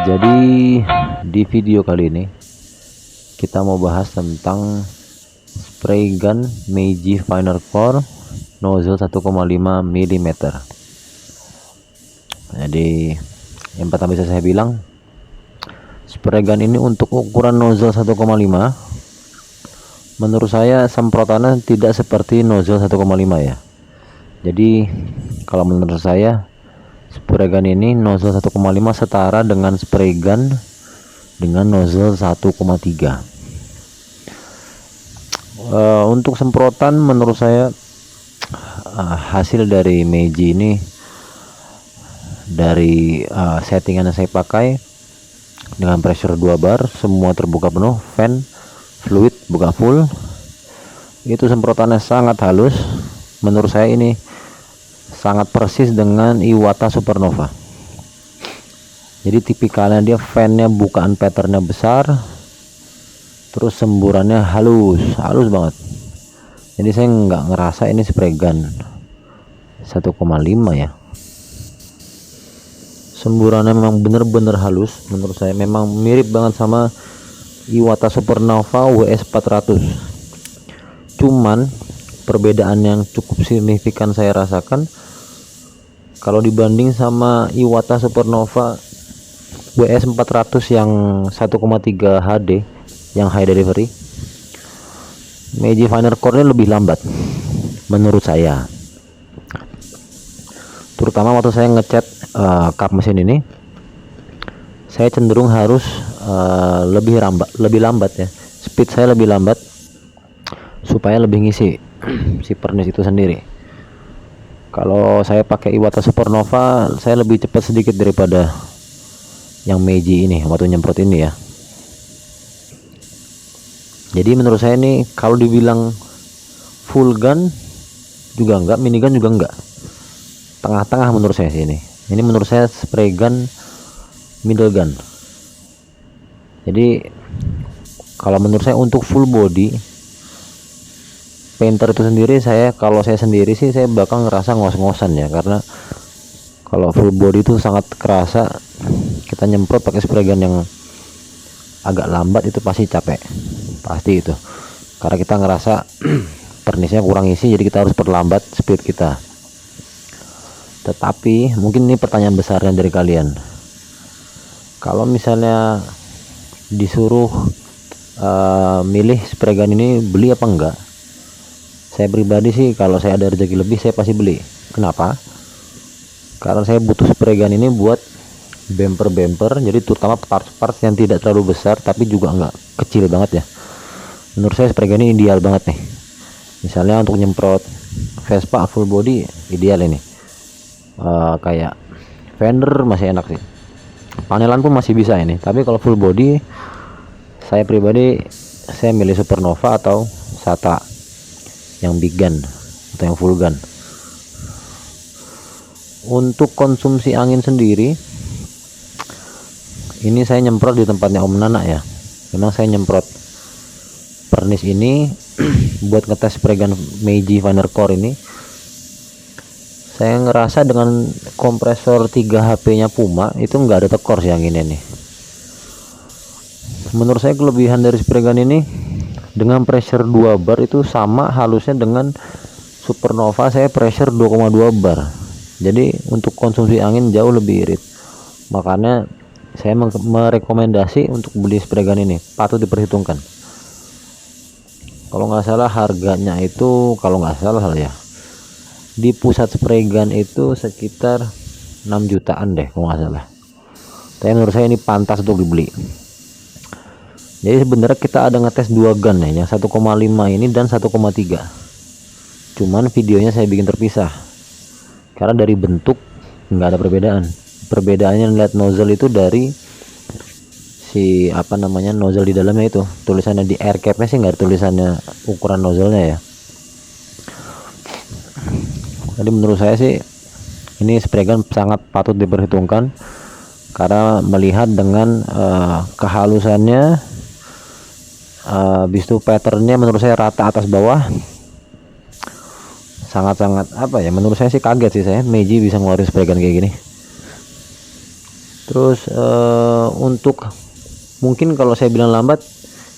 Jadi di video kali ini kita mau bahas tentang spray gun Meiji Finer Core nozzle 1,5 mm. Jadi yang pertama bisa saya bilang, spray gun ini untuk ukuran nozzle 1,5, menurut saya semprotannya tidak seperti nozzle 1,5 ya. Jadi kalau menurut saya spray gun ini nozzle 1,5 setara dengan spray gun dengan nozzle 1,3. Untuk semprotan menurut saya hasil dari Meiji ini, dari settingan yang saya pakai dengan pressure 2 bar, semua terbuka penuh, fan fluid buka full, itu semprotannya sangat halus. Menurut saya ini sangat persis dengan Iwata Supernova. Jadi tipikalnya dia fannya bukaan patternnya besar, terus semburannya halus banget. Jadi saya nggak ngerasa ini spray gun 1,5 ya. Semburannya memang bener-bener halus. Menurut saya memang mirip banget sama Iwata Supernova WS 400. Cuman perbedaan yang cukup signifikan saya rasakan kalau dibanding sama Iwata Supernova WS 400 yang 1,3 HD yang high delivery, Meiji Finer Core lebih lambat menurut saya. Terutama waktu saya ngecat kap mesin ini, saya cenderung harus lebih lambat ya. Speed saya lebih lambat supaya lebih ngisi si pernis itu sendiri. Kalau saya pakai Iwata Supernova, saya lebih cepat sedikit daripada yang Meiji ini waktu nyemprot ini ya. Jadi menurut saya ini kalau dibilang full gun juga enggak, minigun juga enggak, tengah-tengah menurut saya sih ini. Ini menurut saya spray gun middle gun. Jadi kalau menurut saya untuk full body painter itu sendiri, kalau saya sendiri sih saya bakal ngerasa ngos-ngosan ya, karena kalau full body itu sangat kerasa. Kita nyemprot pakai spray gun yang agak lambat itu pasti capek, pasti itu, karena kita ngerasa pernisnya kurang isi, jadi kita harus perlambat speed kita. Tetapi mungkin ini pertanyaan besarnya dari kalian, kalau misalnya disuruh milih spray gun ini beli apa enggak, saya pribadi sih kalau saya ada rezeki lebih saya pasti beli. Kenapa? Karena saya butuh spray gun ini buat bumper, jadi terutama parts yang tidak terlalu besar tapi juga enggak kecil banget ya. Menurut saya spray gun ini ideal banget nih. Misalnya untuk nyemprot Vespa full body ideal ini. Kayak fender masih enak sih, panelan pun masih bisa ini. Tapi kalau full body, saya pribadi saya milih Supernova atau Sata yang big gun atau yang full gun. Untuk konsumsi angin sendiri, ini saya nyemprot di tempatnya Om Nana ya. Memang saya nyemprot pernis ini buat ngetes spray gun Meiji Finer Core ini. Saya ngerasa dengan kompresor 3 HP nya Puma itu nggak ada tekor sih anginnya nih. Menurut saya kelebihan dari spray gun ini, dengan pressure 2 bar itu sama halusnya dengan Supernova saya pressure 2,2 bar. Jadi untuk konsumsi angin jauh lebih irit. Makanya saya merekomendasi untuk beli spray gun ini, patut diperhitungkan. Kalau nggak salah harganya itu, kalau nggak salah ya, di pusat spray gun itu sekitar 6 jutaan deh kalau nggak salah. Tapi menurut saya ini pantas untuk dibeli. Jadi sebenarnya kita ada ngetes 2 gun ya, yang 1,5 ini dan 1,3. Cuman videonya saya bikin terpisah karena dari bentuk nggak ada perbedaan. Perbedaannya lihat nozzle itu dari si nozzle di dalamnya itu, tulisannya di air capnya sih nggak ada tulisannya ukuran nozzle-nya ya. Jadi menurut saya sih ini spray gun sangat patut diperhitungkan, karena melihat dengan kehalusannya, habis itu patternnya menurut saya rata atas bawah, sangat-sangat menurut saya sih kaget sih saya Meiji bisa ngeluarin spray gun kayak gini. Terus untuk mungkin kalau saya bilang lambat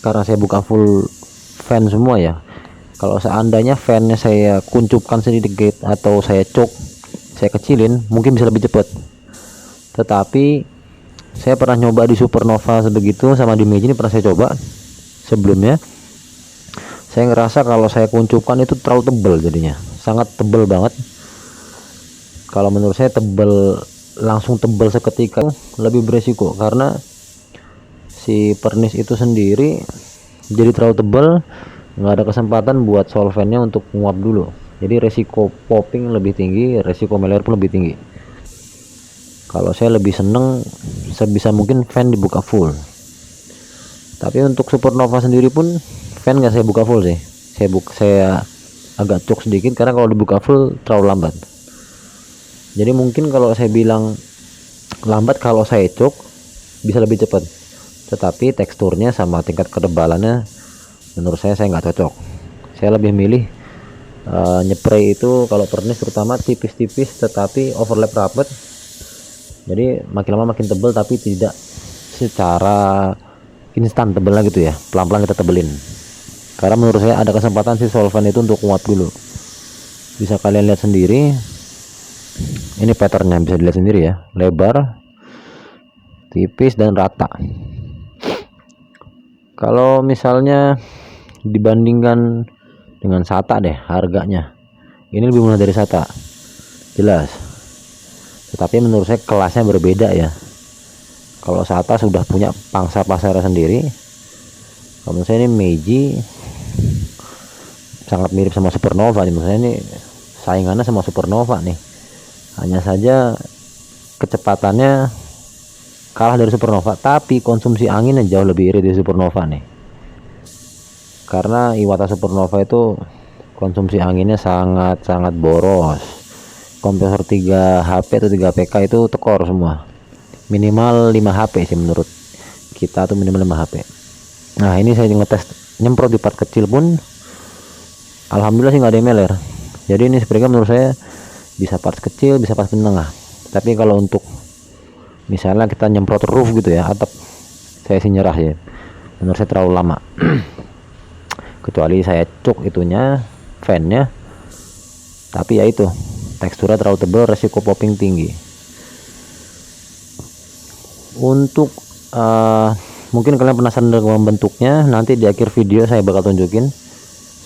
karena saya buka full fan semua ya. Kalau seandainya fannya saya kuncupkan sedikit atau saya cok, saya kecilin, mungkin bisa lebih cepat. Tetapi saya pernah nyoba di Supernova sebegitu, sama di Meiji ini pernah saya coba sebelumnya. Saya ngerasa kalau saya kuncupkan itu terlalu tebal, jadinya sangat tebal banget. Kalau menurut saya tebal, langsung tebal seketika lebih beresiko, karena si pernis itu sendiri jadi terlalu tebal, nggak ada kesempatan buat solvennya untuk nguap dulu. Jadi resiko popping lebih tinggi, resiko meler pun lebih tinggi. Kalau saya lebih seneng sebisa mungkin fan dibuka full. Tapi untuk Supernova sendiri pun fan nggak saya buka full sih. Saya agak cok sedikit karena kalau dibuka full terlalu lambat. Jadi mungkin kalau saya bilang lambat, kalau saya cok bisa lebih cepat. Tetapi teksturnya sama tingkat ketebalannya menurut saya nggak cocok. Saya lebih milih nyepray itu kalau pernis terutama tipis-tipis tetapi overlap rapet. Jadi makin lama makin tebal, tapi tidak secara instan tebelnya gitu ya, pelan-pelan kita tebelin. Karena menurut saya ada kesempatan si solvent itu untuk nguap dulu. Bisa kalian lihat sendiri, ini patternnya bisa dilihat sendiri ya, lebar, tipis, dan rata. Kalau misalnya dibandingkan dengan SATA deh, harganya ini lebih murah dari SATA jelas, tetapi menurut saya kelasnya berbeda ya. Kalau SATA sudah punya pangsa pasarnya sendiri, kalau menurut saya ini Meiji sangat mirip sama Supernova nih. Menurut saya ini saingannya sama Supernova nih, hanya saja kecepatannya kalah dari Supernova, tapi konsumsi anginnya jauh lebih irit dari Supernova nih. Karena Iwata Supernova itu konsumsi anginnya sangat boros. Kompresor 3 HP atau 3 PK itu tekor semua. Minimal 5 HP sih menurut kita tuh, minimal 5 HP. Nah, ini saya ngetes nyemprot di part kecil pun alhamdulillah sih nggak ada yang meler. Jadi ini sebenarnya menurut saya bisa part kecil, bisa part menengah. Tapi kalau untuk misalnya kita nyemprot roof gitu ya, atap, saya sih nyerah ya, menurut saya terlalu lama. Kecuali saya cuk itunya, fannya, tapi ya itu teksturnya terlalu tebal, resiko popping tinggi. Untuk mungkin kalian penasaran dengan bentuknya, nanti di akhir video saya bakal tunjukin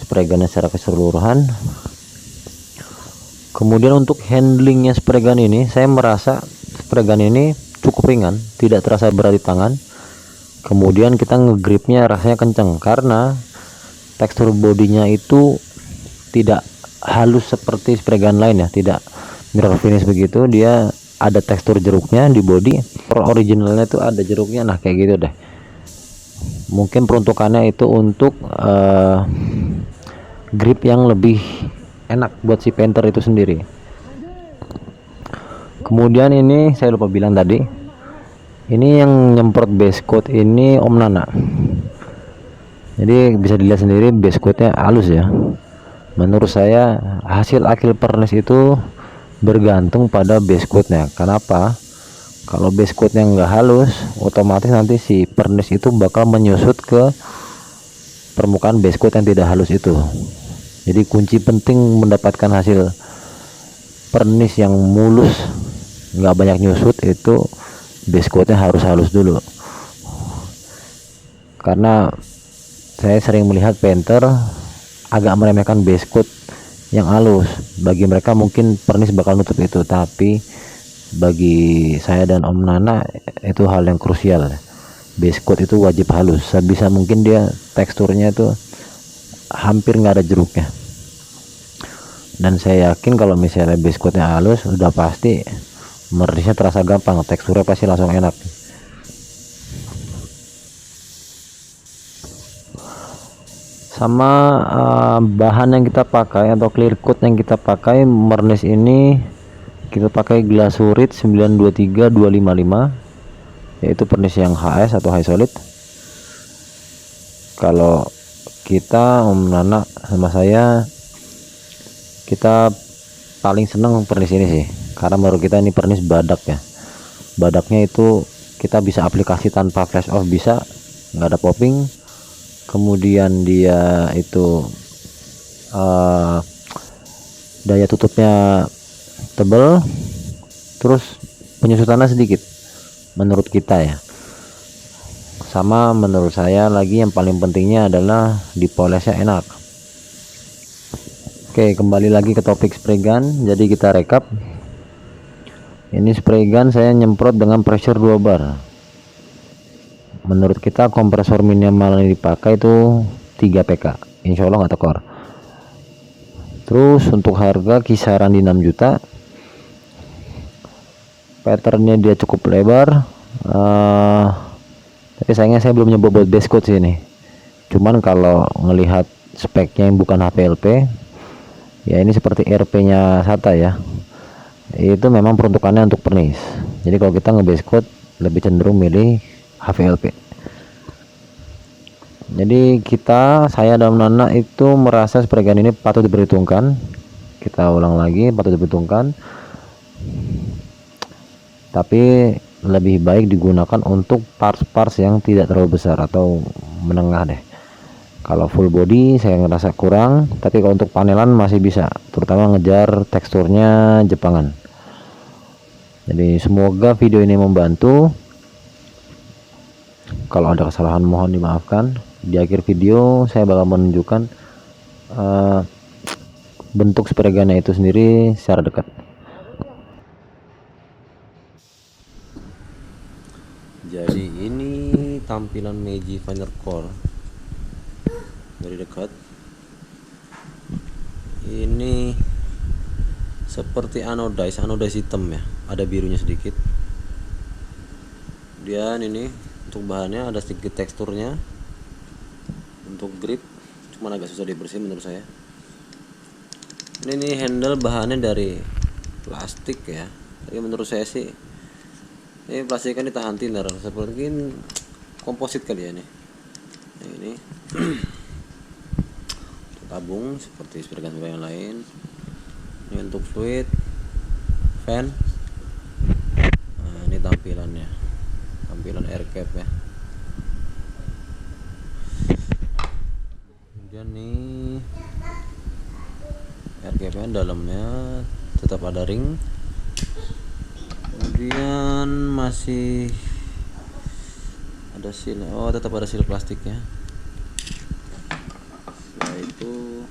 spray gunnya secara keseluruhan. Kemudian untuk handlingnya spray gun ini, saya merasa spray gun ini cukup ringan, tidak terasa berat di tangan. Kemudian kita ngegripnya rasanya kenceng, karena tekstur bodinya itu tidak halus seperti spray gun lain ya, tidak mirror finish begitu. Dia ada tekstur jeruknya di body, originalnya itu ada jeruknya, nah kayak gitu deh. Mungkin peruntukannya itu untuk grip yang lebih enak buat si painter itu sendiri. Kemudian ini saya lupa bilang tadi, ini yang nyemprot base coat ini Om Nana. Jadi bisa dilihat sendiri base coatnya halus ya. Menurut saya hasil akhir pernis itu bergantung pada base coatnya. Kenapa? Kalau base coatnya nggak halus, otomatis nanti si pernis itu bakal menyusut ke permukaan base coat yang tidak halus itu. Jadi kunci penting mendapatkan hasil pernis yang mulus, nggak banyak nyusut, itu base coatnya harus halus dulu. Karena saya sering melihat painter agak meremehkan base coat yang halus. Bagi mereka mungkin pernis bakal nutup itu, tapi bagi saya dan Om Nana itu hal yang krusial. Base coat itu wajib halus, sebisa mungkin dia teksturnya itu hampir nggak ada jeruknya. Dan saya yakin kalau misalnya base coatnya halus, udah pasti merisnya terasa gampang, teksturnya pasti langsung enak. Sama bahan yang kita pakai atau clear coat yang kita pakai mernis ini, kita pakai glasurit 923255, yaitu pernis yang HS atau high solid. Kalau kita Om Nana sama saya, kita paling seneng pernis ini sih, karena menurut kita ini pernis badak ya, badaknya itu kita bisa aplikasi tanpa flash off, bisa nggak ada popping. Kemudian dia itu daya tutupnya tebal, terus penyusutannya sedikit menurut kita ya. Sama menurut saya lagi yang paling pentingnya adalah dipolesnya enak. Oke, kembali lagi ke topik spray gun. Jadi kita rekap. Ini spray gun saya nyemprot dengan pressure 2 bar. Menurut kita kompresor minimal yang dipakai itu 3 PK, insya Allah nggak tekor. Terus untuk harga kisaran di 6 juta. Patternnya dia cukup lebar, tapi sayangnya saya belum nyoba buat base coat sih ini. Cuman kalau ngelihat speknya yang bukan HPLP ya, ini seperti RP nya SATA ya, itu memang peruntukannya untuk pernis. Jadi kalau kita nge-base coat lebih cenderung milih HVLP. Jadi saya dan Nana itu merasa spray gun ini patut diperhitungkan. Kita ulang lagi, patut diperhitungkan, tapi lebih baik digunakan untuk parts-parts yang tidak terlalu besar atau menengah deh. Kalau full body saya ngerasa kurang, tapi kalau untuk panelan masih bisa, terutama ngejar teksturnya Jepangan. Jadi semoga video ini membantu. Kalau ada kesalahan mohon dimaafkan. Di akhir video saya bakal menunjukkan bentuk spray gun itu sendiri secara dekat. Jadi ini tampilan Meiji Finer Core dari dekat. Ini seperti anodize hitam ya, ada birunya sedikit. Kemudian ini untuk bahannya ada sedikit teksturnya. Untuk grip cuman agak susah dibersihin menurut saya. Ini handle bahannya dari plastik ya, tapi menurut saya sih ini plastik kan ditahan thinner, seperti komposit kali ya nih. Ini tabung seperti spray gun yang lain. Ini untuk fluid, fan. Nah, ini tampilan air cap ya. Kemudian nih air cap nya dalamnya tetap ada ring. Kemudian masih ada seal, tetap ada seal plastiknya. Setelah itu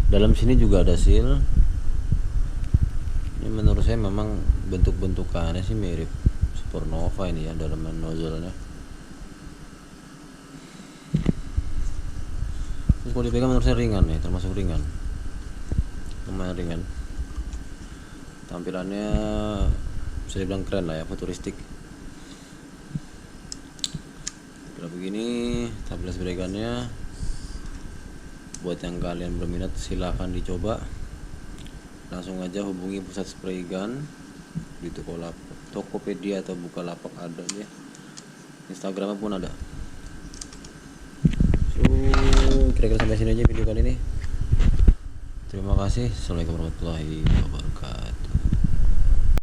dalam sini juga ada seal. Ini menurut saya memang bentuk-bentukannya sih mirip Supernova ini ya, dalam nozzle-nya. Terus kalau dipegang menurut saya ringan nih, termasuk ringan, lumayan ringan. Tampilannya bisa dibilang keren lah ya, futuristik. Kalau begini tampilan spray gunnya. Buat yang kalian berminat silahkan dicoba, langsung aja hubungi Pusat Spray Gun di Tokopedia atau Bukalapak ada ya, Instagramnya pun ada. So kira-kira sampai sini aja video kali ini. Terima kasih. Assalamualaikum warahmatullahi wabarakatuh.